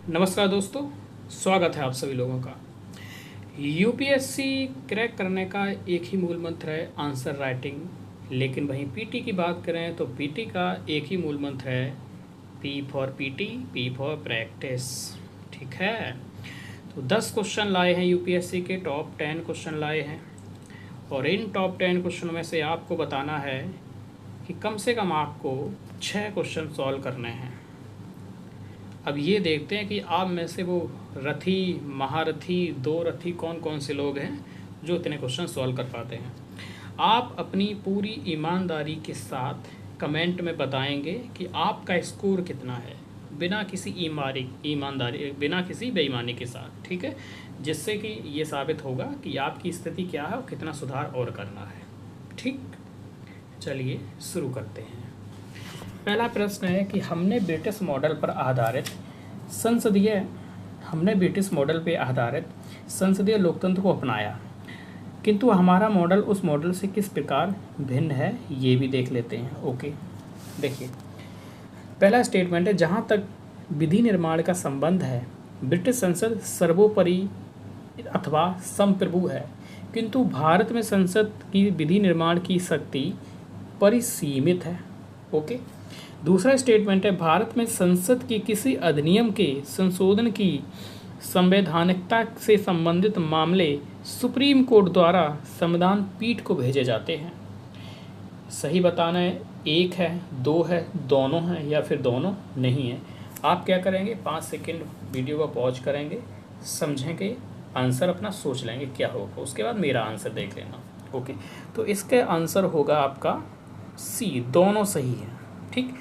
नमस्कार दोस्तों, स्वागत है आप सभी लोगों का। यूपीएससी क्रैक करने का एक ही मूल मंत्र है, आंसर राइटिंग। लेकिन वहीं पीटी की बात करें तो पीटी का एक ही मूल मंत्र है, P for PT, P for practice. ठीक है, तो 10 क्वेश्चन लाए हैं यूपीएससी के, टॉप 10 क्वेश्चन लाए हैं। और इन टॉप 10 क्वेश्चनों में से आपको बताना है कि कम से कम आपको 6 क्वेश्चन सॉल्व करने हैं। अब ये देखते हैं कि आप में से वो रथी, महारथी, दो रथी कौन कौन से लोग हैं जो इतने क्वेश्चन सॉल्व कर पाते हैं। आप अपनी पूरी ईमानदारी के साथ कमेंट में बताएंगे कि आपका स्कोर कितना है, बिना किसी ईमानदारी, बिना किसी बेईमानी के साथ। ठीक है, जिससे कि ये साबित होगा कि आपकी स्थिति क्या है और कितना सुधार और करना है। ठीक, चलिए शुरू करते हैं। पहला प्रश्न है कि हमने ब्रिटिश मॉडल पर आधारित संसदीय लोकतंत्र को अपनाया, किंतु हमारा मॉडल उस मॉडल से किस प्रकार भिन्न है, ये भी देख लेते हैं। ओके, देखिए पहला स्टेटमेंट है, जहाँ तक विधि निर्माण का संबंध है ब्रिटिश संसद सर्वोपरि अथवा संप्रभु है, किंतु भारत में संसद की विधि निर्माण की शक्ति परिसीमित है। ओके, दूसरा स्टेटमेंट है, भारत में संसद के किसी अधिनियम के संशोधन की संवैधानिकता से संबंधित मामले सुप्रीम कोर्ट द्वारा संविधान पीठ को भेजे जाते हैं। सही बताना है, एक है, दो है, दोनों है या फिर दोनों नहीं है। आप क्या करेंगे, 5 सेकंड वीडियो को पॉज करेंगे, समझेंगे, आंसर अपना सोच लेंगे क्या होगा, उसके बाद मेरा आंसर देख लेना। ओके, तो इसका आंसर होगा आपका सी, दोनों सही है। ठीक,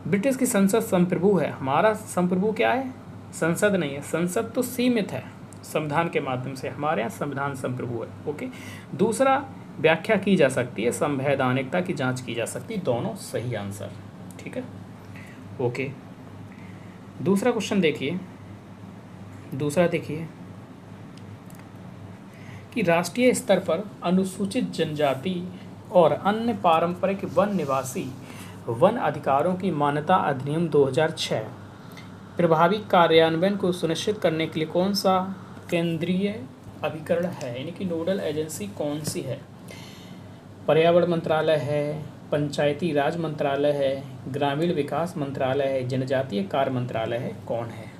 ब्रिटिश की संसद संप्रभु है, हमारा संप्रभु क्या है, संसद नहीं है। संसद तो सीमित है संविधान के माध्यम से, हमारे यहाँ संविधान संप्रभु है। ओके, दूसरा व्याख्या की जा सकती है, संवैधानिकता की जांच की जा सकती है, दोनों सही आंसर। ठीक है, ओके, दूसरा क्वेश्चन देखिए। दूसरा देखिए कि राष्ट्रीय स्तर पर अनुसूचित जनजाति और अन्य पारंपरिक वन निवासी वन अधिकारों की मान्यता अधिनियम 2006 प्रभावी कार्यान्वयन को सुनिश्चित करने के लिए कौन सा केंद्रीय अभिकरण है, यानी कि नोडल एजेंसी कौन सी है। पर्यावरण मंत्रालय है, पंचायती राज मंत्रालय है, ग्रामीण विकास मंत्रालय है, जनजातीय कार्य मंत्रालय है, कौन है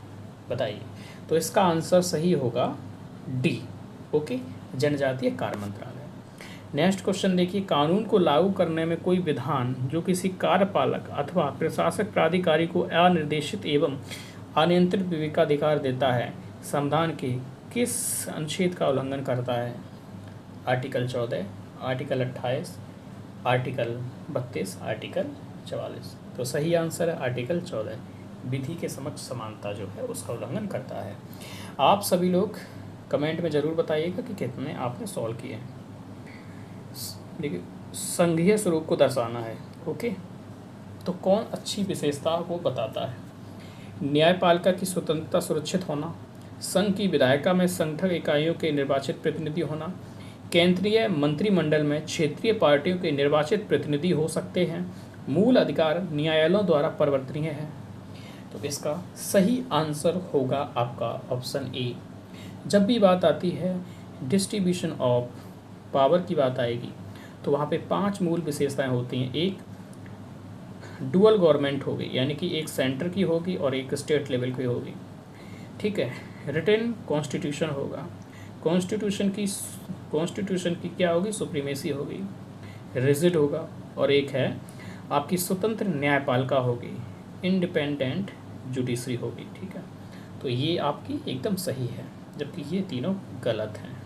बताइए। तो इसका आंसर सही होगा डी। ओके, जनजातीय कार्य मंत्रालय। नेक्स्ट क्वेश्चन देखिए, कानून को लागू करने में कोई विधान जो किसी कार्यपालक अथवा प्रशासक प्राधिकारी को अनिर्देशित एवं अनियंत्रित विवेकाधिकार देता है, संविधान के किस अनुच्छेद का उल्लंघन करता है। Article 14, article 28, article 32, article 44। तो सही आंसर है आर्टिकल 14, विधि के समक्ष समानता जो है उसका उल्लंघन करता है। आप सभी लोग कमेंट में ज़रूर बताइएगा कि कितने आपने सॉल्व किए हैं। देखिए, संघीय स्वरूप को दर्शाना है। ओके, तो कौन अच्छी विशेषता को बताता है। न्यायपालिका की स्वतंत्रता सुरक्षित होना, संघ की विधायिका में संगठक इकाइयों के निर्वाचित प्रतिनिधि होना, केंद्रीय मंत्रिमंडल में क्षेत्रीय पार्टियों के निर्वाचित प्रतिनिधि हो सकते हैं, मूल अधिकार न्यायालयों द्वारा परिवर्तनीय है। तो इसका सही आंसर होगा आपका ऑप्शन ए। जब भी बात आती है डिस्ट्रीब्यूशन ऑफ पावर की बात आएगी तो वहाँ पे 5 मूल विशेषताएं होती हैं। एक डुअल गवर्नमेंट होगी, यानी कि एक सेंटर की होगी और एक स्टेट लेवल की होगी। ठीक है, रिटन कॉन्स्टिट्यूशन होगा, कॉन्स्टिट्यूशन की क्या होगी, सुप्रीमेसी होगी, रिजिड होगा, और एक है आपकी स्वतंत्र न्यायपालिका होगी, इंडिपेंडेंट जुडिशरी होगी। ठीक है, तो ये आपकी एकदम सही है, जबकि ये तीनों गलत हैं।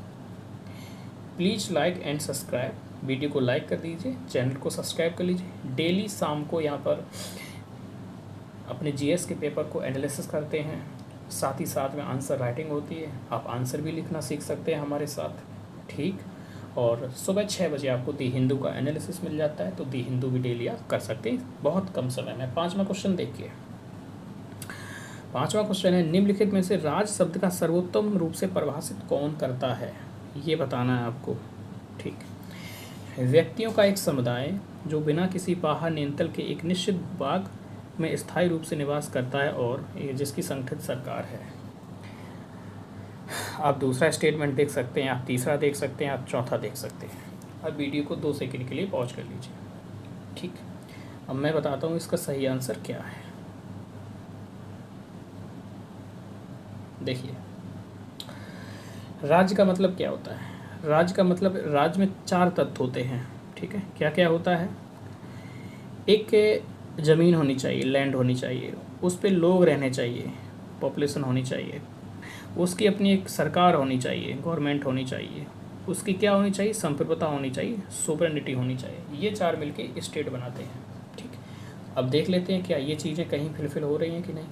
Please like and subscribe, video को लाइक कर दीजिए, चैनल को सब्सक्राइब कर लीजिए। डेली शाम को यहाँ पर अपने जीएस के पेपर को एनालिसिस करते हैं, साथ ही साथ में आंसर राइटिंग होती है, आप आंसर भी लिखना सीख सकते हैं हमारे साथ। ठीक, और सुबह 6 बजे आपको दी हिंदू का एनालिसिस मिल जाता है, तो दी हिंदू भी डेली आप कर सकते हैं बहुत कम समय में। 5वां क्वेश्चन देखिए। 5वां क्वेश्चन है, निम्नलिखित में से राज शब्द का सर्वोत्तम रूप से परिभाषित कौन करता है, ये बताना है आपको। ठीक, व्यक्तियों का एक समुदाय जो बिना किसी बाहर नियंत्रण के एक निश्चित भाग में स्थायी रूप से निवास करता है और जिसकी संगठित सरकार है। आप दूसरा स्टेटमेंट देख सकते हैं, आप तीसरा देख सकते हैं, आप चौथा देख सकते हैं। अब वीडियो को 2 सेकंड के लिए पॉज कर लीजिए। ठीक, अब मैं बताता हूँ इसका सही आंसर क्या है। देखिए, राज्य का मतलब क्या होता है? राज्य का मतलब, राज्य में 4 तत्व होते हैं। ठीक है, क्या क्या होता है? एक ज़मीन होनी चाहिए, लैंड होनी चाहिए, उस पे लोग रहने चाहिए, पॉपुलेशन होनी चाहिए, उसकी अपनी एक सरकार होनी चाहिए, गवर्नमेंट होनी चाहिए, उसकी क्या होनी चाहिए? संप्रभुता होनी चाहिए, सोवरेनिटी होनी चाहिए। ये 4 मिलके स्टेट बनाते हैं। ठीक, अब देख लेते हैं क्या ये चीज़ें कहीं फिलफिल हो रही हैं कि नहीं।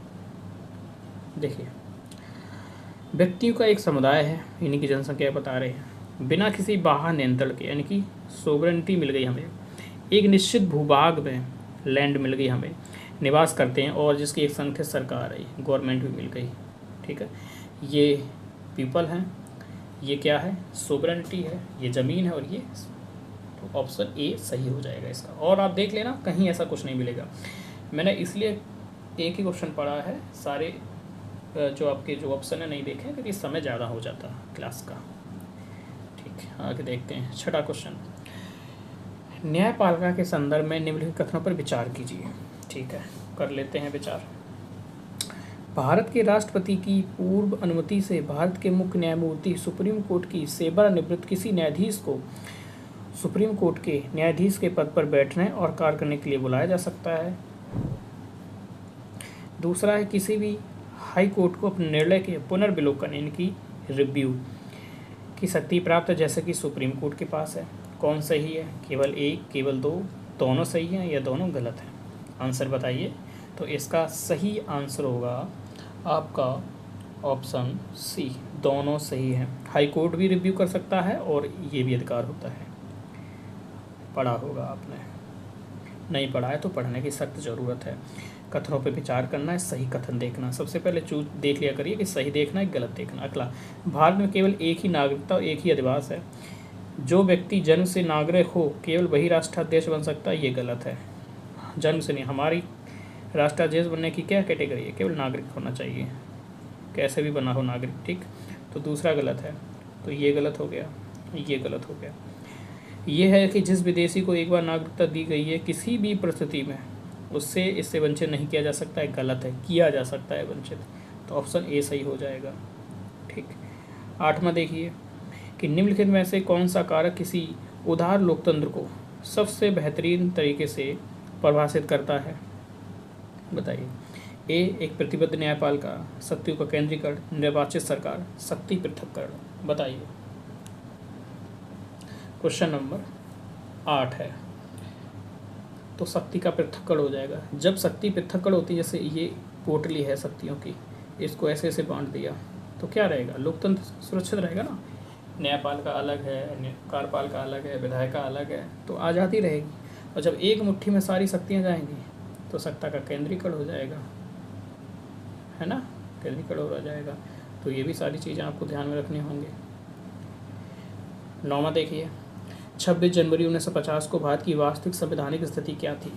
देखिए, व्यक्तियों का एक समुदाय है, इन्हीं की जनसंख्या बता रहे हैं, बिना किसी बाहर नियंत्रण के, यानी कि सोवरेनिटी मिल गई हमें, एक निश्चित भूभाग में लैंड मिल गई हमें, निवास करते हैं और जिसकी एक संगठित सरकार है, गवर्नमेंट भी मिल गई। ठीक है, ये पीपल हैं, ये क्या है? सोवरेनिटी है, ये ज़मीन है, और ये, तो ऑप्शन ए सही हो जाएगा इसका। और आप देख लेना, कहीं ऐसा कुछ नहीं मिलेगा। मैंने इसलिए एक ही क्वेश्चन पढ़ा है, सारे जो आपके जो ऑप्शन है नहीं देखे, क्योंकि समय ज़्यादा हो जाता क्लास का। ठीक, आगे देखते हैं 6वां क्वेश्चन। न्यायपालिका के संदर्भ में निम्नलिखित कथनों पर विचार कीजिए। ठीक है, कर लेते हैं विचार। भारत के राष्ट्रपति की पूर्व अनुमति से भारत के मुख्य न्यायमूर्ति सुप्रीम कोर्ट की सेवानिवृत्त किसी न्यायाधीश को सुप्रीम कोर्ट के न्यायाधीश के पद पर बैठने और कार्य करने के लिए बुलाया जा सकता है। दूसरा है, किसी भी हाई कोर्ट को अपने निर्णय के पुनर्विलोकन, इनकी रिव्यू की शक्ति प्राप्त है, जैसे कि सुप्रीम कोर्ट के पास है। कौन सही है? केवल एक, केवल दो, दोनों सही हैं या दोनों गलत हैं? आंसर बताइए। तो इसका सही आंसर होगा आपका ऑप्शन सी, दोनों सही हैं। हाई कोर्ट भी रिव्यू कर सकता है और ये भी अधिकार होता है। पढ़ा होगा आपने, नहीं पढ़ा है तो पढ़ने की सख्त ज़रूरत है। कथनों पे विचार करना है, सही कथन देखना। सबसे पहले चूज देख लिया करिए कि सही देखना है गलत देखना। अगला, भारत में केवल एक ही नागरिकता और एक ही अधिवास है। जो व्यक्ति जन्म से नागरिक हो केवल वही राष्ट्राध्यक्ष बन सकता है, ये गलत है। जन्म से नहीं, हमारी राष्ट्राध्यक्ष बनने की क्या कैटेगरी है? केवल नागरिक होना चाहिए, कैसे भी बना हो नागरिक। ठीक, तो दूसरा गलत है, तो ये गलत हो गया, ये गलत हो गया। ये है कि जिस विदेशी को एक बार नागरिकता दी गई है, किसी भी परिस्थिति में उससे इससे वंचित नहीं किया जा सकता है, गलत है, किया जा सकता है वंचित। तो ऑप्शन ए सही हो जाएगा। ठीक, 8वां देखिए कि निम्नलिखित में से कौन सा कारक किसी उदार लोकतंत्र को सबसे बेहतरीन तरीके से परिभाषित करता है? बताइए। ए, एक प्रतिबद्ध न्यायपालिका, शक्तियों का केंद्रीकरण, निर्वाचित सरकार, शक्ति पृथक्करण। बताइए। क्वेश्चन नंबर 8 है, तो शक्ति का पृथक्करण हो जाएगा। जब शक्ति पृथक्करण होती है, जैसे ये पोटली है शक्तियों की, इसको ऐसे ऐसे बांट दिया, तो क्या रहेगा? लोकतंत्र सुरक्षित रहेगा ना। न्यायपालिका अलग है, कार्यपालिका अलग है, विधायिका अलग है, तो आज़ादी रहेगी। और जब एक मुट्ठी में सारी शक्तियाँ जाएंगी तो सत्ता का केंद्रीकरण हो जाएगा, है ना, केंद्रीकरण हो जाएगा। तो ये भी सारी चीज़ें आपको ध्यान में रखनी होंगी। 9वां देखिए, 26 जनवरी 1950 को भारत की वास्तविक संवैधानिक स्थिति क्या थी?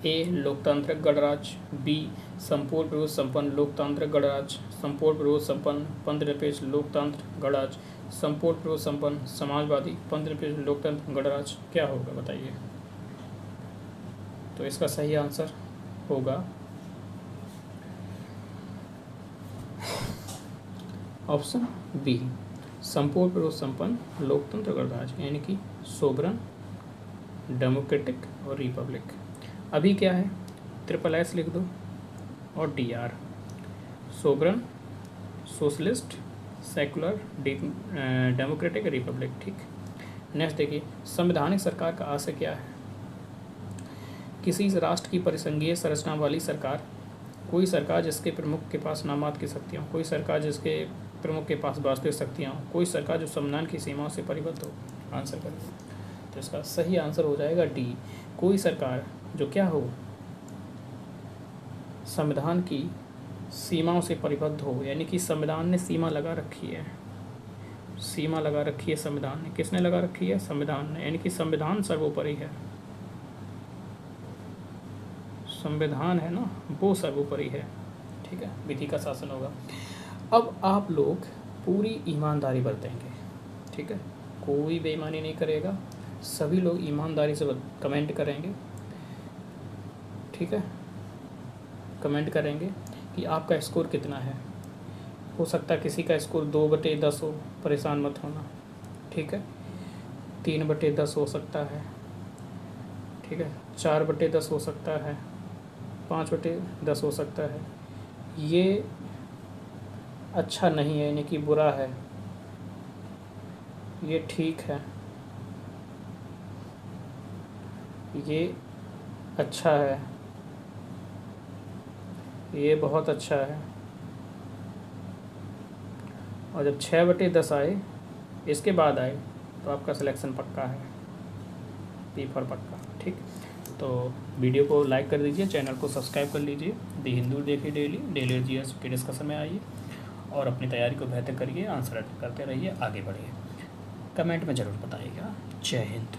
ए, लोकतांत्रिक गणराज्य, बी, संपूर्ण विरोध संपन्न लोकतांत्रिक गणराज्य, संपूर्ण विरोध संपन्न पंथनिरपेक्ष लोकतंत्र गणराज्य, संपूर्ण विरोध संपन्न समाजवादी पंथनिरपेक्ष लोकतंत्र गणराज्य। क्या होगा बताइए। तो इसका सही आंसर होगा ऑप्शन बी, संपूर्ण विरोध संपन्न लोकतंत्र गणराज्य, यानी कि सोवरन, डेमोक्रेटिक और रिपब्लिक। अभी क्या है? SSS लिख दो और DR, sovereign, socialist, secular, democratic, Republic. ठीक, नेक्स्ट देखिए, संवैधानिक सरकार का आशय क्या है? किसी राष्ट्र की परिसंघीय संरचना वाली सरकार, कोई सरकार जिसके प्रमुख के पास नामात्र की शक्तियाँ हो, कोई सरकार जिसके प्रमुख के पास वास्तविक शक्तियाँ हो, कोई सरकार जो संविधान की सीमाओं से परिबद्ध हो। आंसर करिए। तो इसका सही आंसर हो जाएगा डी, कोई सरकार जो क्या हो, संविधान की सीमाओं से परिबद्ध हो, यानी कि संविधान ने सीमा लगा रखी है, सीमा लगा रखी है संविधान ने। किसने लगा रखी है? संविधान ने, यानी कि संविधान सर्वोपरि है, संविधान है ना, वो सर्वोपरि है। ठीक है, विधि का शासन होगा। अब आप लोग पूरी ईमानदारी बरतेंगे। ठीक है, कोई बेईमानी नहीं करेगा, सभी लोग ईमानदारी से कमेंट करेंगे। ठीक है, कमेंट करेंगे कि आपका स्कोर कितना है। हो सकता है किसी का स्कोर 2/10 हो, परेशान मत होना। ठीक है, 3/10 हो सकता है। ठीक है, 4/10 हो सकता है, 5/10 हो सकता है। ये अच्छा नहीं है, यानी कि बुरा है, ये ठीक है, ये अच्छा है, ये बहुत अच्छा है। और जब 6/10 आए, इसके बाद आए, तो आपका सिलेक्शन पक्का है, पेपर पक्का। ठीक, तो वीडियो को लाइक कर दीजिए, चैनल को सब्सक्राइब कर लीजिए। दी हिंदू देखिए डेली जीएस के डिस्कशन में आइए और अपनी तैयारी को बेहतर करिए, आंसर करते रहिए, आगे बढ़िए। कमेंट में ज़रूर बताइएगा। जय हिंद।